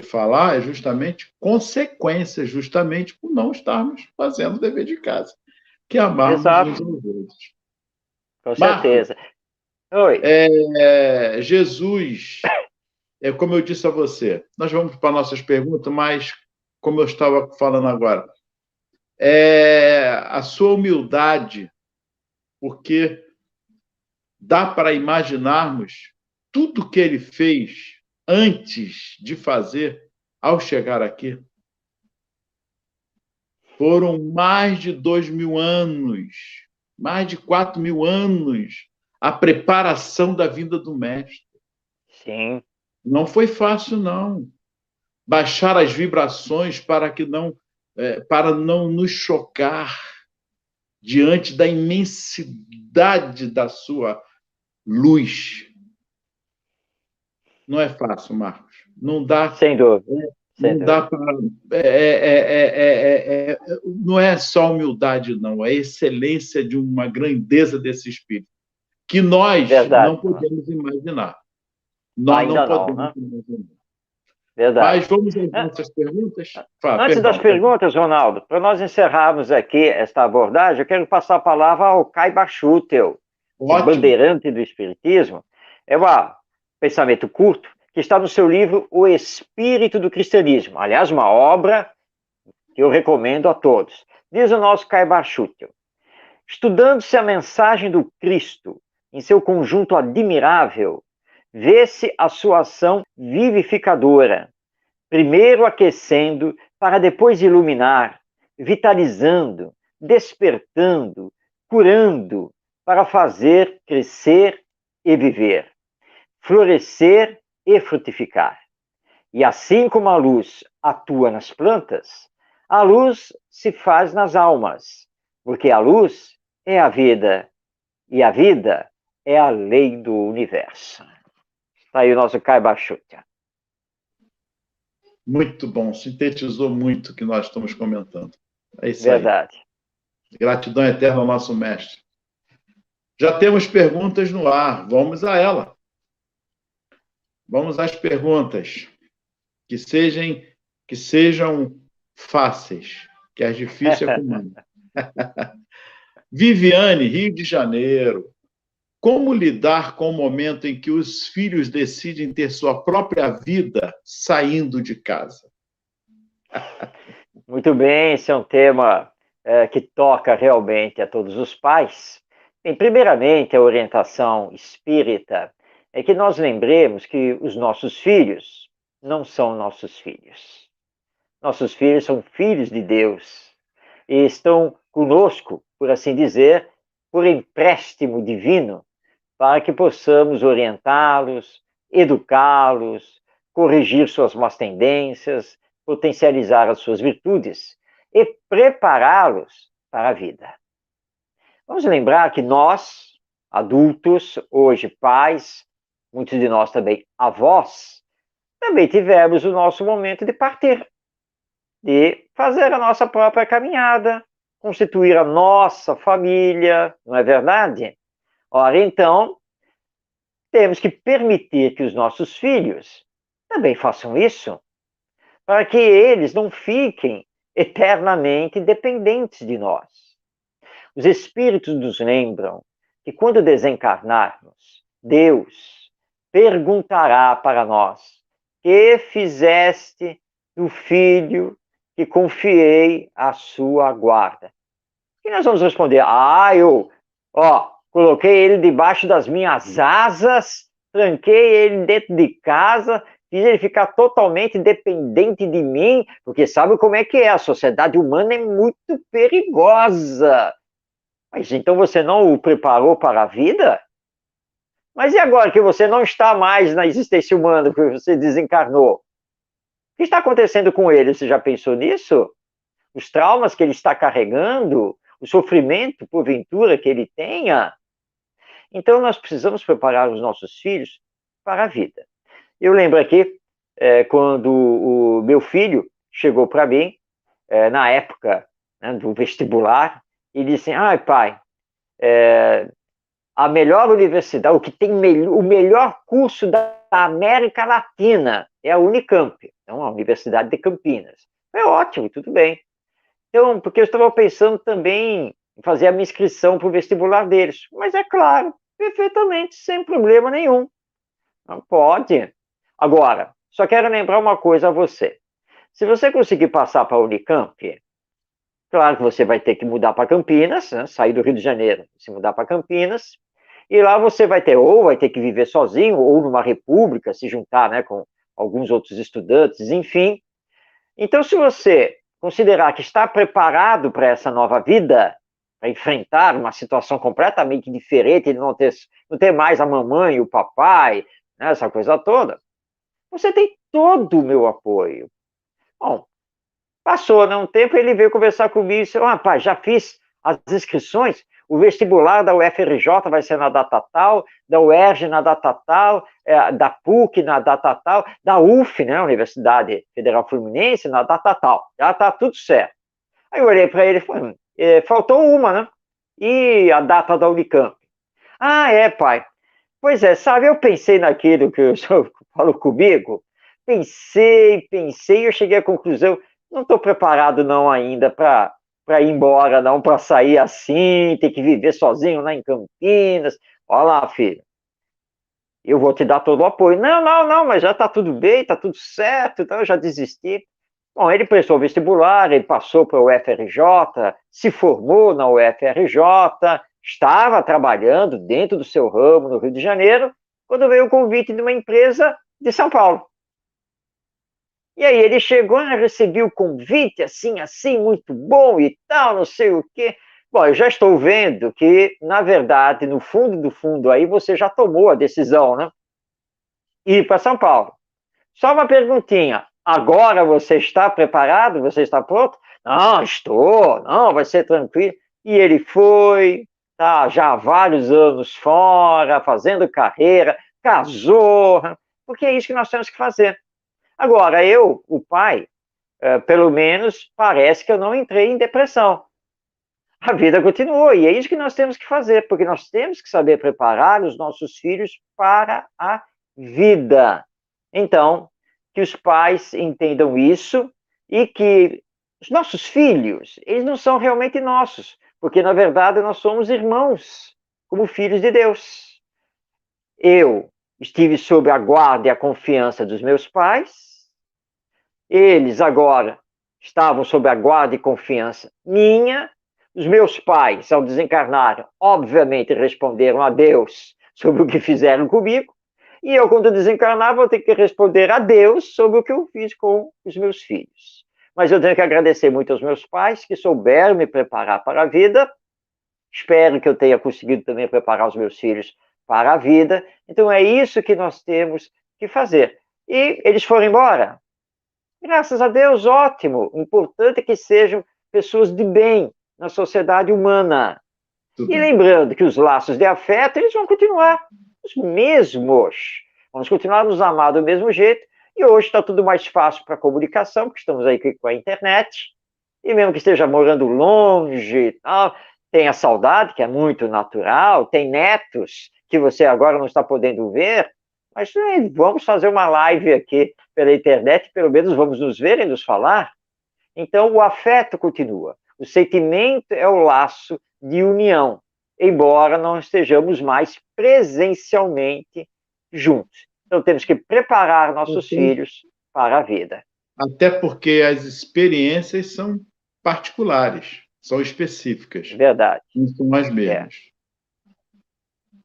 falar é justamente consequência, justamente por não estarmos fazendo o dever de casa, que é amarmos uns aos outros. Com certeza. Marcos, oi. Jesus, como eu disse a você, nós vamos para nossas perguntas, mas como eu estava falando agora, a sua humildade, porque dá para imaginarmos tudo que ele fez antes de fazer ao chegar aqui. Foram mais de 2.000 anos, mais de 4.000 anos, a preparação da vinda do Mestre. Sim. Não foi fácil, não. Baixar as vibrações para não nos chocar diante da imensidade da sua luz. Não é fácil, Marcos. Não dá. Sem dúvida. Não dá para. Não é só humildade, não. É a excelência de uma grandeza desse espírito. que nós Verdade. não podemos imaginar. Nós Ainda não podemos né? imaginar. Verdade. Mas vamos às nossas perguntas? Antes das perguntas, Ronaldo, para nós encerrarmos aqui esta abordagem, eu quero passar a palavra ao Kai Barchutel, bandeirante do Espiritismo. É um pensamento curto que está no seu livro O Espírito do Cristianismo. Aliás, uma obra que eu recomendo a todos. Diz o nosso Kai Barchutel: estudando-se a mensagem do Cristo em seu conjunto admirável, vê-se a sua ação vivificadora, primeiro aquecendo para depois iluminar, vitalizando, despertando, curando, para fazer crescer e viver, florescer e frutificar. E assim como a luz atua nas plantas, a luz se faz nas almas, porque a luz é a vida e a vida é a lei do universo. Está aí o nosso Kai Bachutia. Muito bom, sintetizou muito o que nós estamos comentando. É isso Verdade. Aí. Gratidão eterna ao nosso mestre. Já temos perguntas no ar, vamos a ela. Vamos às perguntas. Que sejam fáceis, que as difíceis é comum. Viviane, Rio de Janeiro. Como lidar com o momento em que os filhos decidem ter sua própria vida saindo de casa? Muito bem, esse é um tema que toca realmente a todos os pais. Bem, primeiramente, a orientação espírita é que nós lembremos que os nossos filhos não são nossos filhos. Nossos filhos são filhos de Deus e estão conosco, por assim dizer, por empréstimo divino, para que possamos orientá-los, educá-los, corrigir suas más tendências, potencializar as suas virtudes e prepará-los para a vida. Vamos lembrar que nós, adultos, hoje pais, muitos de nós também avós, também tivemos o nosso momento de partir, de fazer a nossa própria caminhada, constituir a nossa família, não é verdade? Ora, então, temos que permitir que os nossos filhos também façam isso, para que eles não fiquem eternamente dependentes de nós. Os espíritos nos lembram que quando desencarnarmos, Deus perguntará para nós: que fizeste do filho que confiei à sua guarda? E nós vamos responder: eu coloquei ele debaixo das minhas asas, tranquei ele dentro de casa, fiz ele ficar totalmente dependente de mim, porque sabe como é que é, a sociedade humana é muito perigosa. Mas então você não o preparou para a vida? Mas e agora que você não está mais na existência humana, que você desencarnou? O que está acontecendo com ele? Você já pensou nisso? Os traumas que ele está carregando, o sofrimento, porventura, que ele tenha? Então, nós precisamos preparar os nossos filhos para a vida. Eu lembro aqui, quando o meu filho chegou para mim, na época do vestibular, e disse: pai, a melhor universidade, o que tem o melhor curso da América Latina é a Unicamp, então a Universidade de Campinas. É ótimo, tudo bem. Então, porque eu estava pensando também em fazer a minha inscrição para o vestibular deles. Mas é claro, perfeitamente, sem problema nenhum. Não pode. Agora, só quero lembrar uma coisa a você. Se você conseguir passar para a Unicamp, claro que você vai ter que mudar para Campinas, né? Sair do Rio de Janeiro, se mudar para Campinas, e lá você vai ter que viver sozinho, ou numa república, se juntar, né, com alguns outros estudantes, enfim. Então, se você considerar que está preparado para essa nova vida, para enfrentar uma situação completamente diferente, de não ter mais a mamãe e o papai, né, essa coisa toda, você tem todo o meu apoio. Bom, passou, né, um tempo, ele veio conversar comigo e disse: pai, já fiz as inscrições, o vestibular da UFRJ vai ser na data tal, da UERJ na data tal, da PUC na data tal, da UF, né, Universidade Federal Fluminense, na data tal. Já está tudo certo. Aí eu olhei para ele e falei: faltou uma, né? E a data da Unicamp? Ah, é, pai. Pois é, sabe, eu pensei naquilo que o senhor falou comigo, pensei, e eu cheguei à conclusão, não estou preparado não ainda para ir embora, não, para sair assim, ter que viver sozinho lá em Campinas. Olha lá, filho, eu vou te dar todo o apoio. Não, não, não, mas já está tudo bem, está tudo certo, então eu já desisti. Bom, ele prestou vestibular, ele passou para o UFRJ, se formou na UFRJ, estava trabalhando dentro do seu ramo no Rio de Janeiro, quando veio o convite de uma empresa de São Paulo. E aí ele chegou, recebeu o convite, assim, muito bom e tal, não sei o quê. Bom, eu já estou vendo que, na verdade, no fundo do fundo aí, você já tomou a decisão, né? Ir para São Paulo. Só uma perguntinha. Agora você está preparado? Você está pronto? Não, estou. Não, vai ser tranquilo. E ele foi, tá já há vários anos fora, fazendo carreira, casou, porque é isso que nós temos que fazer. Agora, eu, o pai, pelo menos parece que eu não entrei em depressão. A vida continuou, e é isso que nós temos que fazer, porque nós temos que saber preparar os nossos filhos para a vida. Então, que os pais entendam isso e que os nossos filhos, eles não são realmente nossos, porque na verdade nós somos irmãos, como filhos de Deus. Eu estive sob a guarda e a confiança dos meus pais, eles agora estavam sob a guarda e confiança minha. Os meus pais, ao desencarnar, obviamente responderam a Deus sobre o que fizeram comigo. E eu, quando desencarnar, vou ter que responder a Deus sobre o que eu fiz com os meus filhos. Mas eu tenho que agradecer muito aos meus pais que souberam me preparar para a vida. Espero que eu tenha conseguido também preparar os meus filhos para a vida. Então é isso que nós temos que fazer. E eles foram embora. Graças a Deus, ótimo. O importante é que sejam pessoas de bem na sociedade humana. Tudo E bem. lembrando que os laços de afeto, eles vão continuar os mesmos. Vamos continuar a nos amar do mesmo jeito. E hoje está tudo mais fácil para a comunicação, porque estamos aí com a internet. E mesmo que esteja morando longe, tem a saudade, que é muito natural, tem netos que você agora não está podendo ver, mas vamos fazer uma live aqui pela internet, pelo menos vamos nos ver e nos falar. Então, o afeto continua. O sentimento é o laço de união, embora não estejamos mais presencialmente juntos. Então, temos que preparar nossos filhos para a vida. Até porque as experiências são particulares, são específicas, Verdade. não são as mesmas.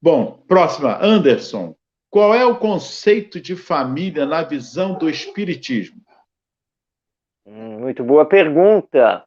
Bom, próxima, Anderson. Qual é o conceito de família na visão do Espiritismo? Muito boa pergunta.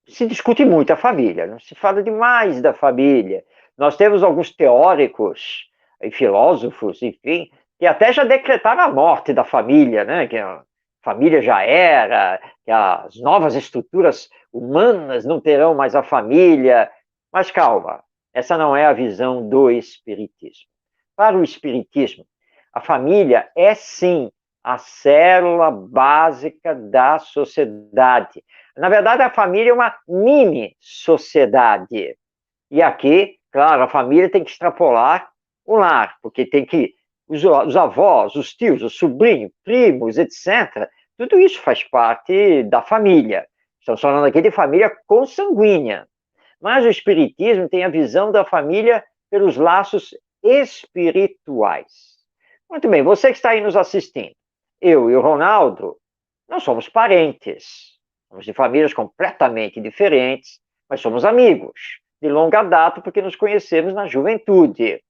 Se discute muito a família, não se fala demais da família. Nós temos alguns teóricos e filósofos, enfim, que até já decretaram a morte da família, né? Que a família já era, que as novas estruturas humanas não terão mais a família. Mas calma, essa não é a visão do Espiritismo. Para o Espiritismo, a família é sim a célula básica da sociedade. Na verdade, a família é uma mini-sociedade. E aqui, claro, a família tem que extrapolar o lar, porque tem que os avós, os tios, os sobrinhos, primos, etc., tudo isso faz parte da família. Estamos falando aqui de família consanguínea. Mas o Espiritismo tem a visão da família pelos laços espirituais. Muito bem, você que está aí nos assistindo, eu e o Ronaldo, não somos parentes. Somos de famílias completamente diferentes, mas somos amigos de longa data porque nos conhecemos na juventude.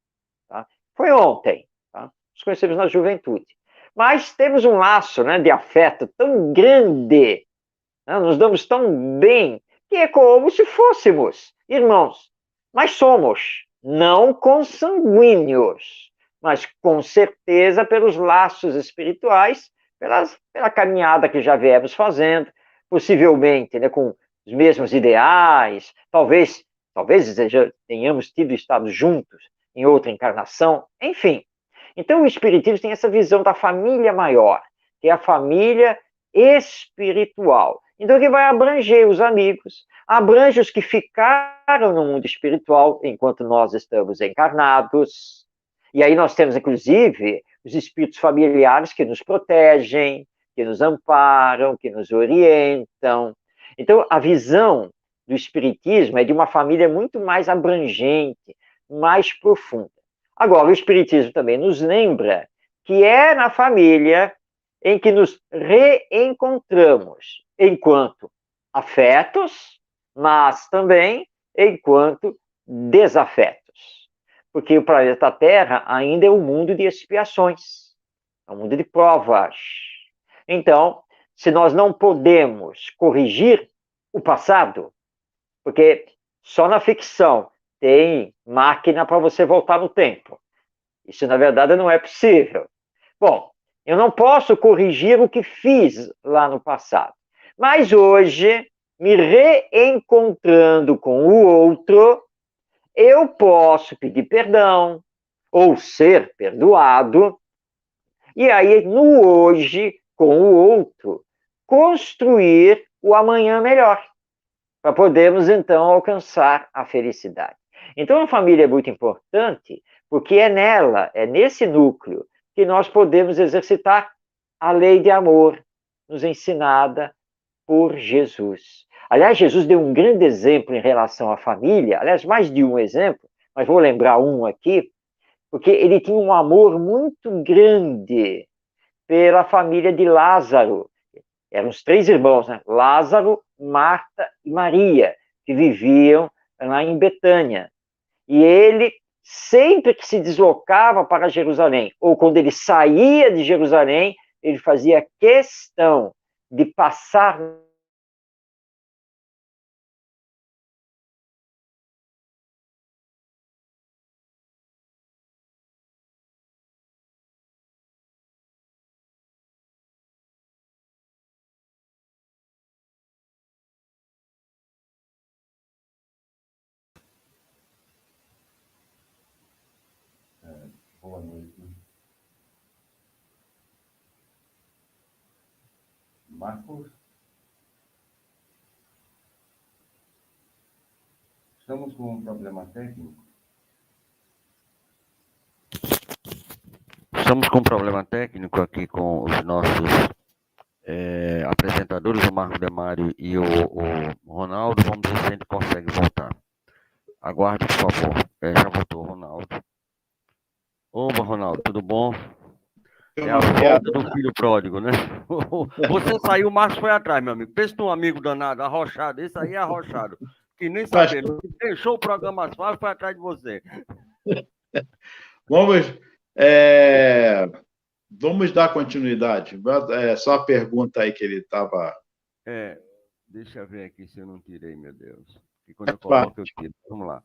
Tá? Foi ontem, tá? Nos conhecemos na juventude. Mas temos um laço, né, de afeto tão grande, né, nos damos tão bem, que é como se fôssemos irmãos. Mas somos não consanguíneos, mas com certeza pelos laços espirituais, pela caminhada que já viemos fazendo, possivelmente, né, com os mesmos ideais, talvez já tenhamos tido estado juntos em outra encarnação, enfim. Então o Espiritismo tem essa visão da família maior, que é a família espiritual. Então, que vai abranger os amigos, abrange os que ficaram no mundo espiritual enquanto nós estamos encarnados. E aí nós temos, inclusive, os espíritos familiares que nos protegem, que nos amparam, que nos orientam. Então, a visão do espiritismo é de uma família muito mais abrangente, mais profunda. Agora, o espiritismo também nos lembra que é na família em que nos reencontramos enquanto afetos, mas também enquanto desafetos. Porque o planeta Terra ainda é um mundo de expiações, é um mundo de provas. Então, se nós não podemos corrigir o passado, porque só na ficção tem máquina para você voltar no tempo. Isso, na verdade, não é possível. Bom, eu não posso corrigir o que fiz lá no passado. Mas hoje, me reencontrando com o outro, eu posso pedir perdão ou ser perdoado. E aí, no hoje, com o outro, construir o amanhã melhor, para podermos, então, alcançar a felicidade. Então, a família é muito importante, porque é nela, é nesse núcleo, que nós podemos exercitar a lei de amor, nos ensinada por Jesus. Aliás, Jesus deu um grande exemplo em relação à família, aliás, mais de um exemplo, mas vou lembrar um aqui, porque ele tinha um amor muito grande pela família de Lázaro. Eram os 3 irmãos, né? Lázaro, Marta e Maria, que viviam lá em Betânia. E ele, sempre que se deslocava para Jerusalém, ou quando ele saía de Jerusalém, ele fazia questão de passar Boa noite. Marcos, estamos com um problema técnico. Estamos com um problema técnico aqui com os nossos apresentadores, o Marco Demário e o Ronaldo. Vamos ver se a gente consegue voltar. Aguarde, por favor. Já voltou o Ronaldo. Opa, Ronaldo, tudo bom? É a volta do filho pródigo, né? Você saiu, o Marcos foi atrás, meu amigo. Pensa num amigo danado, arrochado. Esse aí é arrochado. Que nem sabendo. Deixou o programa mais fácil, foi atrás de você. Vamos dar continuidade. Só a pergunta aí que ele estava... Deixa eu ver aqui se eu não tirei, meu Deus. E quando eu coloco, eu tiro. Vamos lá.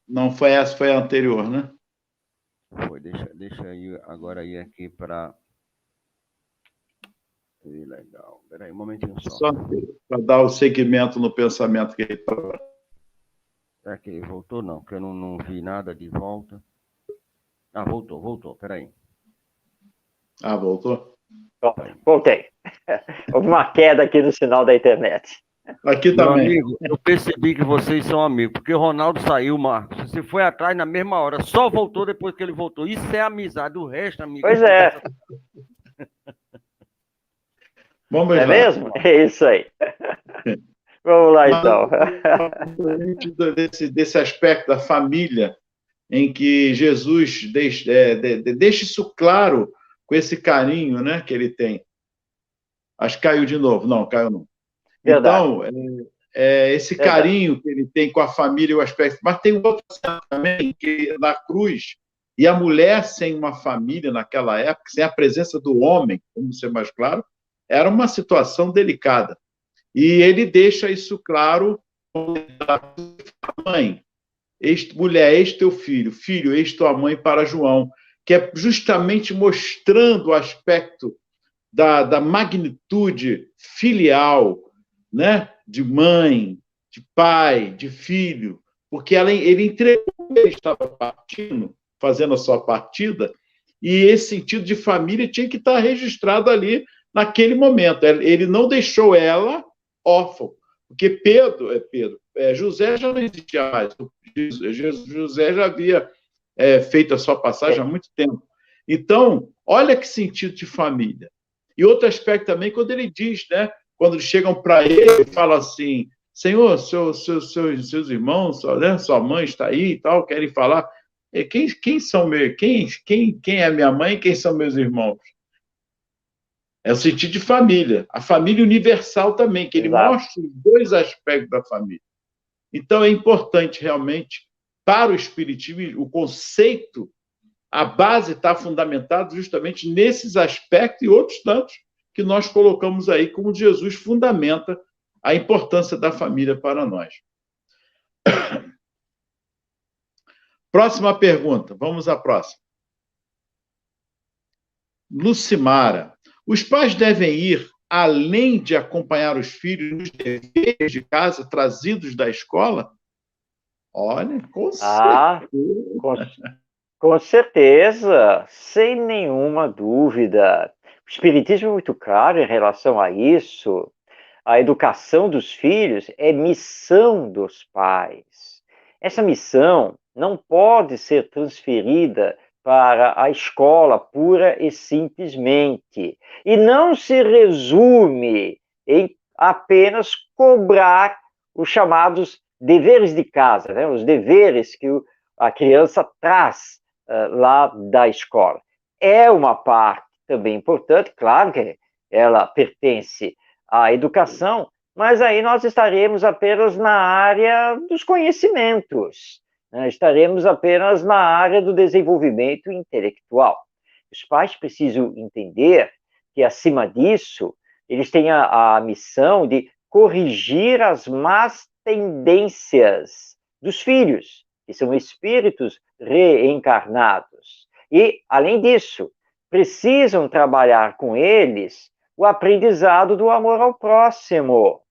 Não foi essa, foi a anterior, né? Foi, deixa eu agora ir aqui para... Legal. Espera aí, um momentinho só. Só para dar o segmento no pensamento que ele estava. Será que ele voltou? Não, porque eu não vi nada de volta. Ah, voltou. Espera aí. Ah, voltou? Voltei. Houve uma queda aqui no sinal da internet. Aqui também. Meu amigo, eu percebi que vocês são amigos, porque o Ronaldo saiu, Marcos. Você foi atrás na mesma hora, só voltou depois que ele voltou. Isso é amizade, o resto, amigo. Pois é. Vamos lá. Mesmo? É isso aí. Vamos lá, então. Desse aspecto da família, em que Jesus deixa isso claro com esse carinho, né, que ele tem. Acho que caiu de novo. Não, caiu não. Verdade. Então, esse carinho que ele tem com a família, o aspecto. Mas tem outra cena também, que na cruz, e a mulher sem uma família naquela época, sem a presença do homem, como ser mais claro, era uma situação delicada. E ele deixa isso claro, mãe, mulher, eis teu filho, filho, eis tua mãe para João, que é justamente mostrando o aspecto da magnitude filial, né? De mãe, de pai, de filho, porque ele entregou, ele estava partindo, fazendo a sua partida, e esse sentido de família tinha que estar registrado ali naquele momento. Ele não deixou ela órfã, porque José já não existia mais. José já havia feito a sua passagem há muito tempo. Então, olha que sentido de família. E outro aspecto também, quando ele diz, né? Quando eles chegam para ele e falam assim, Senhor, seus irmãos, né, sua mãe está aí e tal, querem falar. Quem são meus? Quem é minha mãe e quem são meus irmãos? É o sentido de família. A família universal também, que ele Exato. mostra os dois aspectos da família. Então, é importante realmente, para o Espiritismo, o conceito, a base está fundamentada justamente nesses aspectos e outros tantos que nós colocamos aí, como Jesus fundamenta a importância da família para nós. Próxima pergunta, vamos à próxima. Lucimara, os pais devem ir além de acompanhar os filhos nos deveres de casa trazidos da escola? Olha, com certeza. Com certeza, sem nenhuma dúvida. O Espiritismo é muito claro em relação a isso. A educação dos filhos é missão dos pais. Essa missão não pode ser transferida para a escola pura e simplesmente. E não se resume em apenas cobrar os chamados deveres de casa, né? Os deveres que a criança traz lá da escola. É uma parte também importante, claro que ela pertence à educação, mas aí nós estaremos apenas na área dos conhecimentos, né? Estaremos apenas na área do desenvolvimento intelectual. Os pais precisam entender que, acima disso, eles têm a missão de corrigir as más tendências dos filhos, que são espíritos reencarnados. E, além disso, precisam trabalhar com eles o aprendizado do amor ao próximo.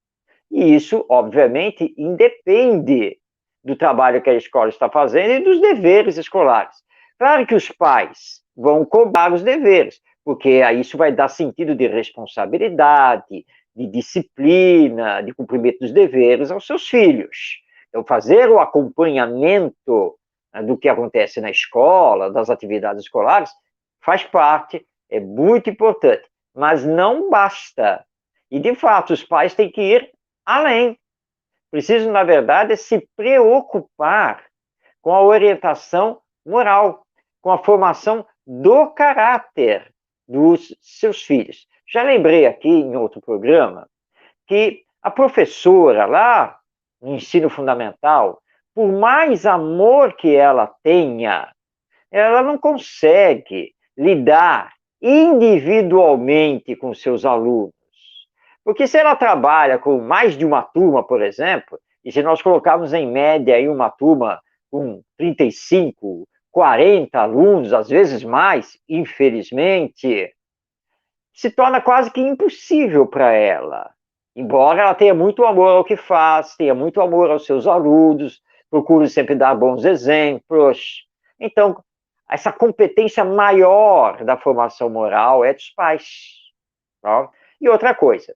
E isso, obviamente, independe do trabalho que a escola está fazendo e dos deveres escolares. Claro que os pais vão cobrar os deveres, porque aí isso vai dar sentido de responsabilidade, de disciplina, de cumprimento dos deveres aos seus filhos. Então, fazer o acompanhamento do que acontece na escola, das atividades escolares, faz parte, é muito importante, mas não basta. E, de fato, os pais têm que ir além. Precisam, na verdade, se preocupar com a orientação moral, com a formação do caráter dos seus filhos. Já lembrei aqui em outro programa que a professora lá no ensino fundamental, por mais amor que ela tenha, ela não consegue lidar individualmente com seus alunos. Porque se ela trabalha com mais de uma turma, por exemplo, e se nós colocarmos em média aí uma turma com 35, 40 alunos, às vezes mais, infelizmente, se torna quase que impossível para ela. Embora ela tenha muito amor ao que faz, tenha muito amor aos seus alunos, procure sempre dar bons exemplos. Então, essa competência maior da formação moral é dos pais. Tá? E outra coisa,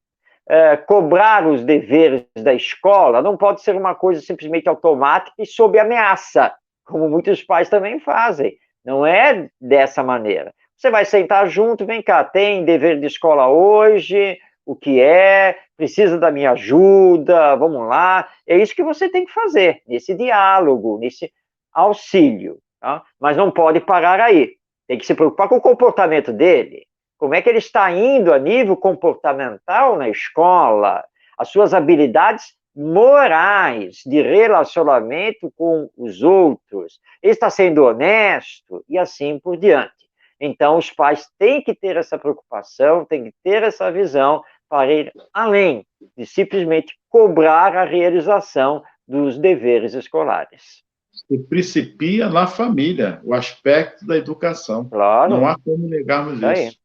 cobrar os deveres da escola não pode ser uma coisa simplesmente automática e sob ameaça, como muitos pais também fazem. Não é dessa maneira. Você vai sentar junto, vem cá, tem dever de escola hoje, o que é, precisa da minha ajuda, vamos lá. É isso que você tem que fazer, nesse diálogo, nesse auxílio. Tá? Mas não pode parar aí. Tem que se preocupar com o comportamento dele. Como é que ele está indo a nível comportamental na escola? As suas habilidades morais de relacionamento com os outros. Ele está sendo honesto e assim por diante. Então, os pais têm que ter essa preocupação, têm que ter essa visão para ir além de simplesmente cobrar a realização dos deveres escolares. Se principia na família, o aspecto da educação. Claro. Não há como negarmos isso.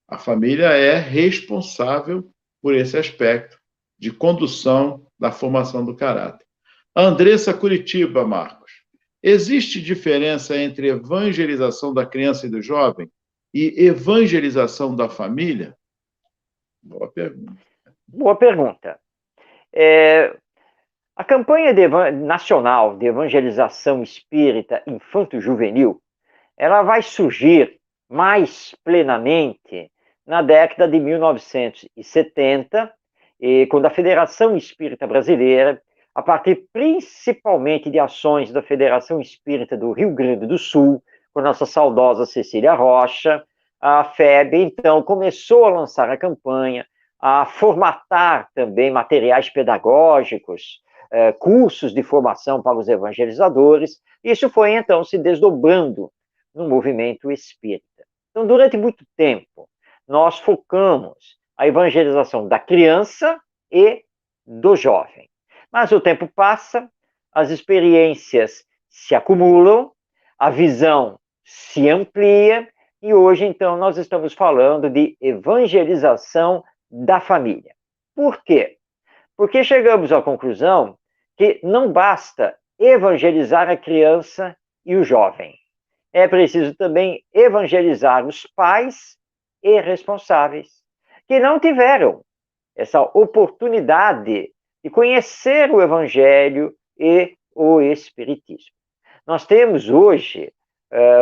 A família é responsável por esse aspecto de condução da formação do caráter. Andressa Curitiba, Marcos. Existe diferença entre evangelização da criança e do jovem e evangelização da família? Boa pergunta. Boa pergunta. A campanha nacional de evangelização espírita infanto-juvenil, ela vai surgir mais plenamente na década de 1970, quando a Federação Espírita Brasileira, a partir principalmente de ações da Federação Espírita do Rio Grande do Sul, com a nossa saudosa Cecília Rocha, a FEB, então, começou a lançar a campanha, a formatar também materiais pedagógicos, cursos de formação para os evangelizadores. Isso foi, então, se desdobrando no movimento espírita. Então, durante muito tempo, nós focamos a evangelização da criança e do jovem. Mas o tempo passa, as experiências se acumulam, a visão se amplia, e hoje, então, nós estamos falando de evangelização da família. Por quê? Porque chegamos à conclusão que não basta evangelizar a criança e o jovem. É preciso também evangelizar os pais e responsáveis que não tiveram essa oportunidade de conhecer o Evangelho e o Espiritismo. Nós temos hoje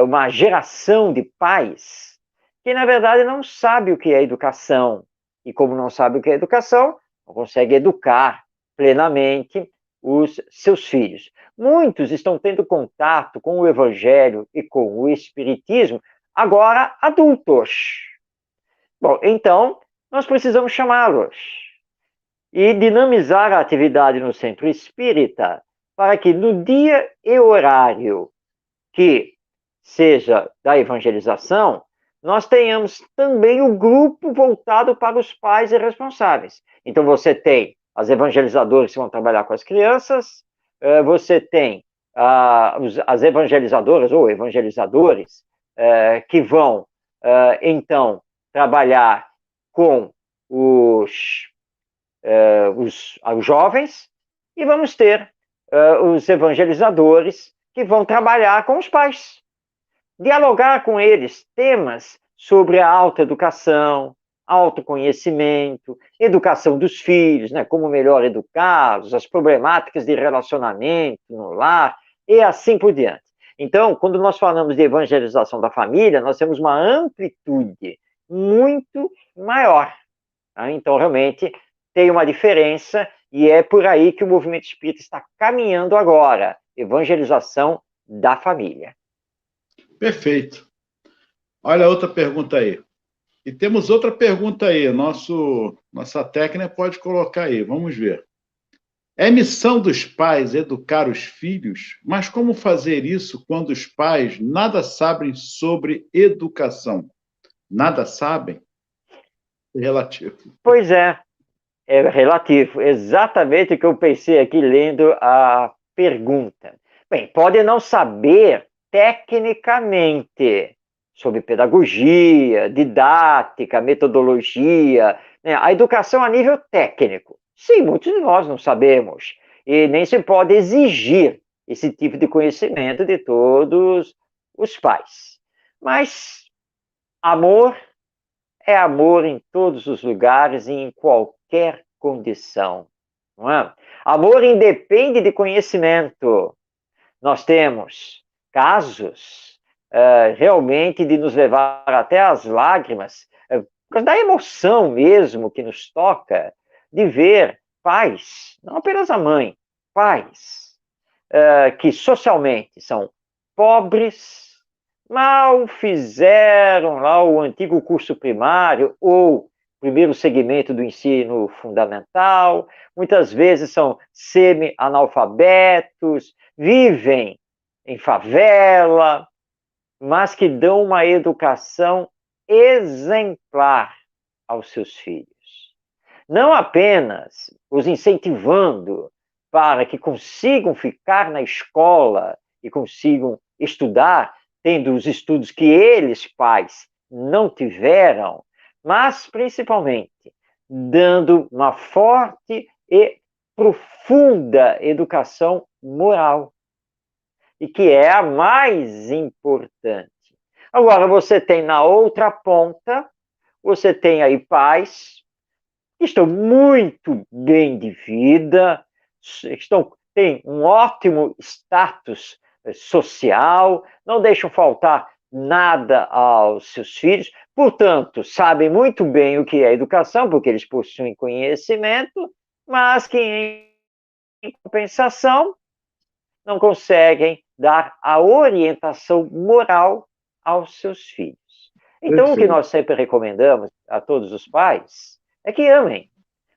uma geração de pais que, na verdade, não sabe o que é educação. E como não sabe o que é educação, não consegue educar plenamente os seus filhos. Muitos estão tendo contato com o Evangelho e com o Espiritismo agora adultos. Bom, então, nós precisamos chamá-los e dinamizar a atividade no centro espírita para que no dia e horário que seja da evangelização, nós tenhamos também o grupo voltado para os pais e responsáveis. Então, você tem as evangelizadoras que vão trabalhar com as crianças, você tem as evangelizadoras ou evangelizadores que vão, então, trabalhar com os jovens, e vamos ter os evangelizadores que vão trabalhar com os pais, dialogar com eles temas sobre a autoeducação, autoconhecimento, educação dos filhos, né, como melhor educá-los, as problemáticas de relacionamento no lar, e assim por diante. Então, quando nós falamos de evangelização da família, nós temos uma amplitude muito maior. Tá? Então, realmente, tem uma diferença, e é por aí que o movimento espírita está caminhando agora, evangelização da família. Perfeito. Olha outra pergunta aí. E temos outra pergunta aí. Nossa técnica pode colocar aí. Vamos ver. É missão dos pais educar os filhos, mas como fazer isso quando os pais nada sabem sobre educação? Nada sabem? Relativo. Pois é relativo. Exatamente o que eu pensei aqui lendo a pergunta. Bem, pode não saber tecnicamente sobre pedagogia, didática, metodologia, né? A educação a nível técnico. Sim, muitos de nós não sabemos. E nem se pode exigir esse tipo de conhecimento de todos os pais. Mas amor é amor em todos os lugares e em qualquer condição. Não é? Amor independe de conhecimento. Nós temos casos realmente de nos levar até às lágrimas, da emoção mesmo que nos toca, de ver pais, não apenas a mãe, pais, que socialmente são pobres, mal fizeram lá o antigo curso primário ou primeiro segmento do ensino fundamental, muitas vezes são semi-analfabetos, vivem em favela, mas que dão uma educação exemplar aos seus filhos. Não apenas os incentivando para que consigam ficar na escola e consigam estudar, tendo os estudos que eles, pais, não tiveram, mas principalmente dando uma forte e profunda educação moral, e que é a mais importante. Agora, você tem na outra ponta, você tem aí pais estão muito bem de vida, têm um ótimo status social, não deixam faltar nada aos seus filhos, portanto, sabem muito bem o que é educação, porque eles possuem conhecimento, mas que, em compensação, não conseguem dar a orientação moral aos seus filhos. Então, o que nós sempre recomendamos a todos os pais é que amem,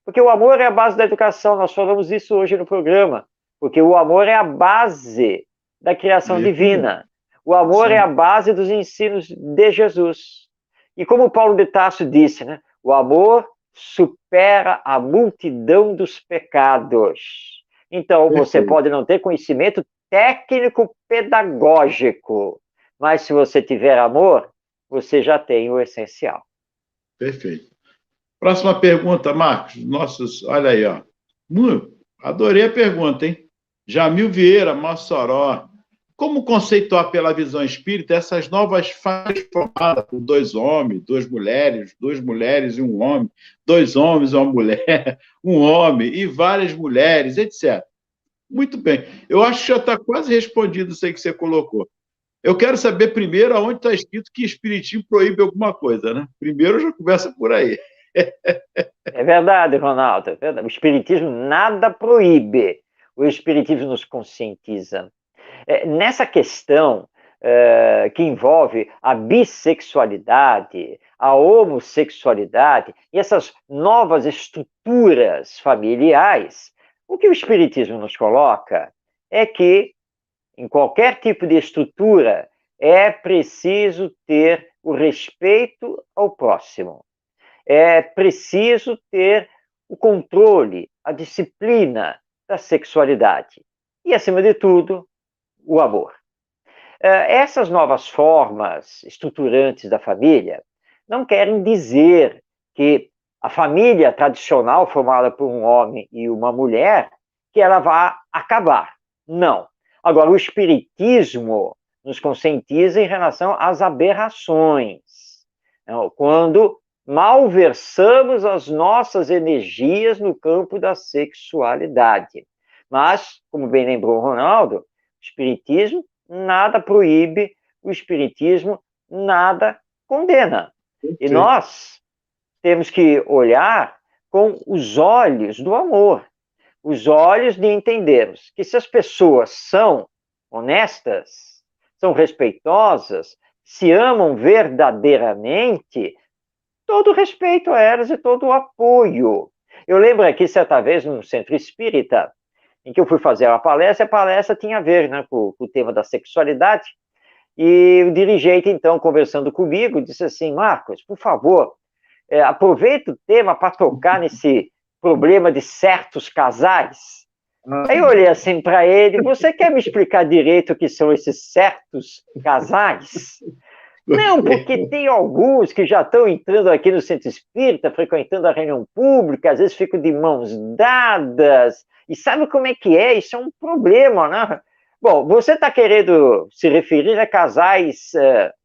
porque o amor é a base da educação, nós falamos isso hoje no programa, porque o amor é a base da criação divina, o amor é a base dos ensinos de Jesus. E como Paulo de Tarso disse, né, o amor supera a multidão dos pecados. Então, você pode não ter conhecimento técnico-pedagógico, mas se você tiver amor, você já tem o essencial. Perfeito. Próxima pergunta, Marcos. Olha aí, ó. Adorei a pergunta, hein? Jamil Vieira, Mossoró. Como conceituar pela visão espírita essas novas famílias formadas por 2 homens, 2 mulheres e um homem, 2 homens e uma mulher, um homem e várias mulheres, etc. Muito bem. Eu acho que já está quase respondido isso aí que você colocou. Eu quero saber primeiro aonde está escrito que espiritismo proíbe alguma coisa, né? Primeiro já começa por aí. É verdade, Ronaldo. É verdade. O espiritismo nada proíbe. O espiritismo nos conscientiza. Nessa questão que envolve a bissexualidade, a homossexualidade e essas novas estruturas familiares, o que o espiritismo nos coloca é que, em qualquer tipo de estrutura, é preciso ter o respeito ao próximo. É preciso ter o controle, a disciplina da sexualidade. E, acima de tudo, o amor. Essas novas formas estruturantes da família não querem dizer que a família tradicional formada por um homem e uma mulher, que ela vai acabar. Não. Agora, o espiritismo nos conscientiza em relação às aberrações. Quando malversamos as nossas energias no campo da sexualidade. Mas, como bem lembrou o Ronaldo, o espiritismo nada proíbe, o espiritismo nada condena. E nós temos que olhar com os olhos do amor, os olhos de entendermos que se as pessoas são honestas, são respeitosas, se amam verdadeiramente, todo respeito a elas e todo o apoio. Eu lembro aqui, certa vez, num centro espírita, em que eu fui fazer a palestra tinha a ver, né, com o tema da sexualidade, e o dirigente, então, conversando comigo, disse assim: Marcos, por favor, aproveita o tema para tocar nesse problema de certos casais. Aí eu olhei assim para ele: você quer me explicar direito o que são esses certos casais? Não, porque tem alguns que já estão entrando aqui no centro espírita, frequentando a reunião pública, às vezes ficam de mãos dadas, e sabe como é que é? Isso é um problema, né? Bom, você está querendo se referir a casais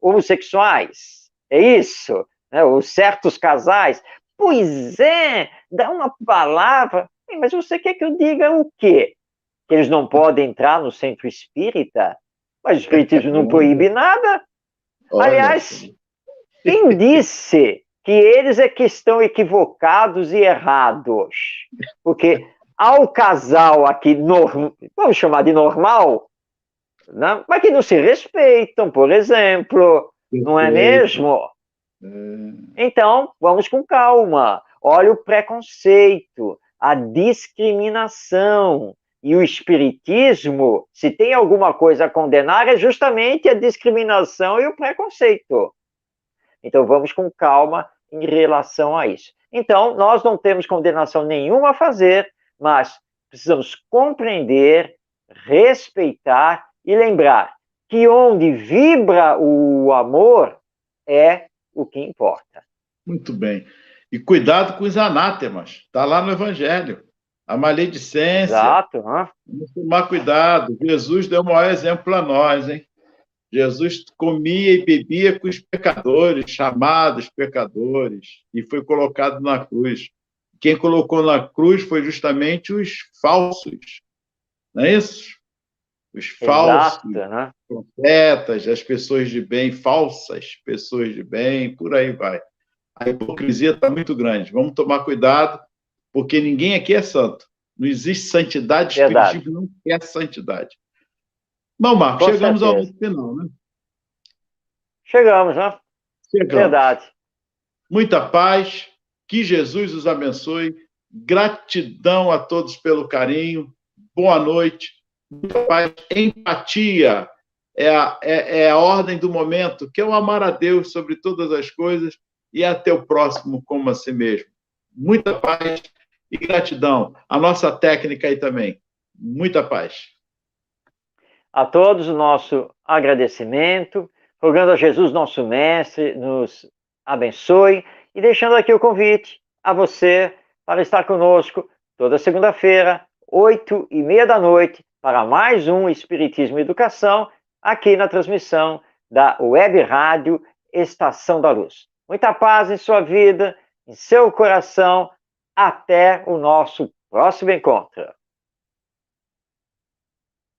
homossexuais, é isso? Né? Os certos casais? Pois é, dá uma palavra. Mas você quer que eu diga o quê? Que eles não podem entrar no centro espírita? Mas o espiritismo não proíbe nada. Aliás, quem disse que eles é que estão equivocados e errados? Porque ao casal aqui, vamos chamar de normal, né? Mas que não se respeitam, por exemplo, não é mesmo? Então, vamos com calma. Olha o preconceito, a discriminação. E o espiritismo, se tem alguma coisa a condenar, é justamente a discriminação e o preconceito. Então, vamos com calma em relação a isso. Então, nós não temos condenação nenhuma a fazer, mas precisamos compreender, respeitar e lembrar que onde vibra o amor é o que importa. Muito bem. E cuidado com os anátemas. Está lá no Evangelho. A maledicência. Exato. Vamos tomar cuidado. Jesus deu o maior exemplo para nós, hein? Jesus comia e bebia com os pecadores, chamados pecadores, e foi colocado na cruz. Quem colocou na cruz foi justamente os falsos, não é isso? Os falsos Exato, né? profetas, as pessoas de bem, falsas pessoas de bem, por aí vai. A hipocrisia está muito grande. Vamos tomar cuidado, porque ninguém aqui é santo. Não existe santidade, Verdade. espiritismo não quer santidade. Bom, Marcos, Com chegamos ao certeza. final, né? Chegamos, né? Chegamos. Verdade. Muita paz, que Jesus os abençoe. Gratidão a todos pelo carinho. Boa noite. Muita paz. Empatia é a ordem do momento, que é o amar a Deus sobre todas as coisas e até o próximo como a si mesmo. Muita paz e gratidão. A nossa técnica aí também. Muita paz. A todos o nosso agradecimento, rogando a Jesus, nosso Mestre, nos abençoe e deixando aqui o convite a você para estar conosco toda segunda-feira, 8h30 da noite, para mais um Espiritismo e Educação, aqui na transmissão da Web Rádio Estação da Luz. Muita paz em sua vida, em seu coração. Até o nosso próximo encontro.